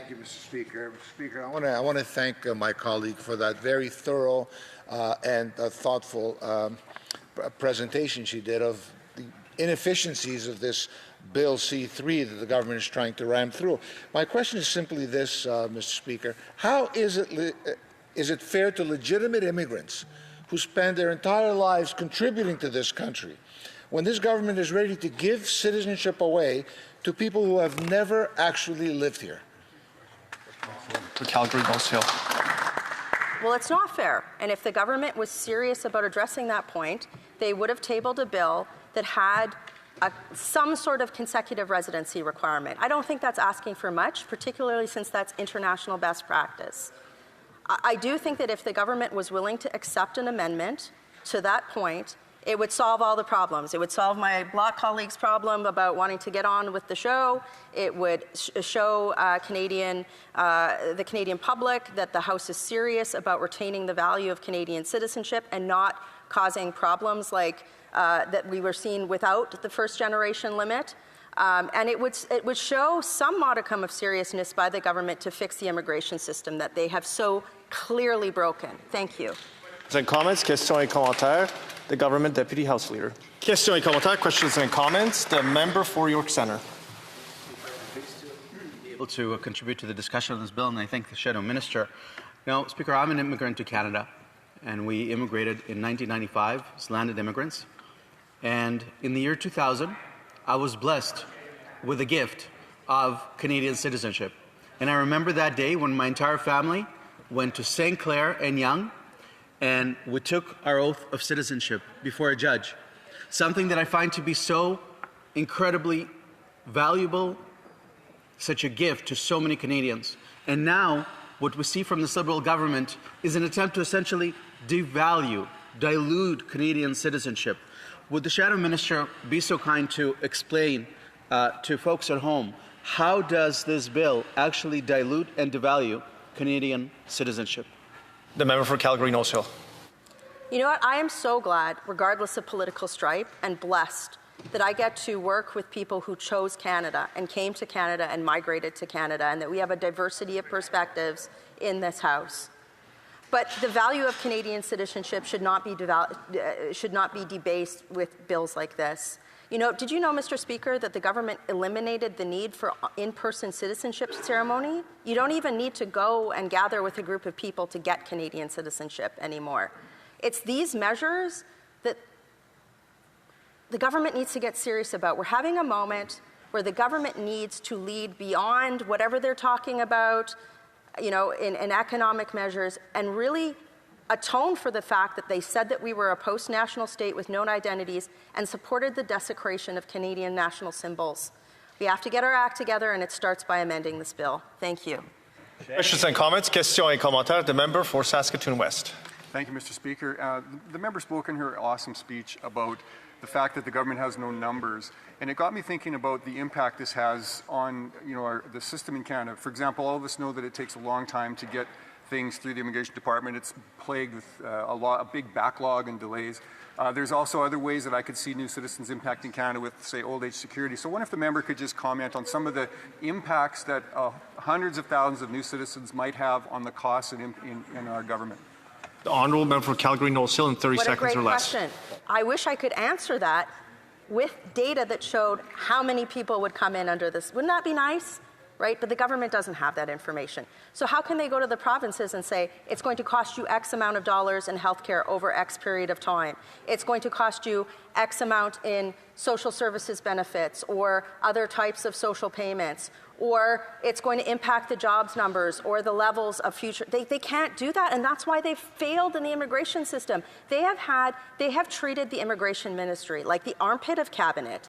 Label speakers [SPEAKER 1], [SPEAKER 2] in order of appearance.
[SPEAKER 1] Thank you, Mr. Speaker. Speaker, I want to thank my colleague for that very thorough and thoughtful presentation she did of the inefficiencies of this Bill C-3 that the government is trying to ram through. My question is simply this, Mr. Speaker. How is it fair to legitimate immigrants who spend their entire lives contributing to this country when this government is ready to give citizenship away to people who have never actually lived here?
[SPEAKER 2] For Calgary, Gulls Hill.
[SPEAKER 3] Well, it's not fair. And if the government was serious about addressing that point, they would have tabled a bill that had some sort of consecutive residency requirement. I don't think that's asking for much, particularly since that's international best practice. I do think that if the government was willing to accept an amendment to that point, it would solve all the problems. It would solve my Bloc colleague's problem about wanting to get on with the show. It would show the Canadian public that the House is serious about retaining the value of Canadian citizenship and not causing problems like that we were seeing without the first-generation limit. And it would show some modicum of seriousness by the government to fix the immigration system that they have so clearly broken. Thank you.
[SPEAKER 2] Comments, questions et commentaires. The Government Deputy House Leader. Questions et commentaires, questions and comments. The member for York Centre.
[SPEAKER 4] Able to contribute to the discussion of this bill, and I thank the Shadow Minister. Now, Speaker, I'm an immigrant to Canada, and we immigrated in 1995 as landed immigrants. And in the year 2000, I was blessed with the gift of Canadian citizenship. And I remember that day when my entire family went to St. Clair and Yonge, and we took our oath of citizenship before a judge, something that I find to be so incredibly valuable, such a gift to so many Canadians. And now, what we see from this Liberal government is an attempt to essentially devalue, dilute Canadian citizenship. Would the Shadow Minister be so kind to explain to folks at home, how does this bill actually dilute and devalue Canadian citizenship?
[SPEAKER 2] The member for Calgary, Nose Hill.
[SPEAKER 3] You know what? I am so glad, regardless of political stripe, and blessed that I get to work with people who chose Canada and came to Canada and migrated to Canada, and that we have a diversity of perspectives in this House. But the value of Canadian citizenship should not be debased with bills like this. You know, did you know, Mr. Speaker, that the government eliminated the need for in-person citizenship ceremony? You don't even need to go and gather with a group of people to get Canadian citizenship anymore. It's these measures that the government needs to get serious about. We're having a moment where the government needs to lead beyond whatever they're talking about, you know, in economic measures, and really atone for the fact that they said that we were a post-national state with known identities and supported the desecration of Canadian national symbols. We have to get our act together, and it starts by amending this bill. Thank you.
[SPEAKER 2] Questions and comments. Questions et commentaires. The member for Saskatoon West.
[SPEAKER 5] Thank you, Mr. Speaker. The member spoke in her awesome speech about the fact that the government has no numbers, and it got me thinking about the impact this has on, you know, the system in Canada. For example, all of us know that it takes a long time to get things through the immigration department. It's plagued with a big backlog and delays. There's also other ways that I could see new citizens impacting Canada with, say, old age security. So I wonder if the member could just comment on some of the impacts that hundreds of thousands of new citizens might have on the costs in our government.
[SPEAKER 2] The Honourable Member for Calgary, Nose Hill, in 30
[SPEAKER 3] What
[SPEAKER 2] seconds or less.
[SPEAKER 3] What a great question. I wish I could answer that with data that showed how many people would come in under this. Wouldn't that be nice? Right? But the government doesn't have that information. So how can they go to the provinces and say, it's going to cost you X amount of dollars in healthcare over X period of time? It's going to cost you X amount in social services benefits or other types of social payments, or it's going to impact the jobs numbers or the levels of future. They can't do that, and that's why they've failed in the immigration system. They have treated the immigration ministry like the armpit of cabinet.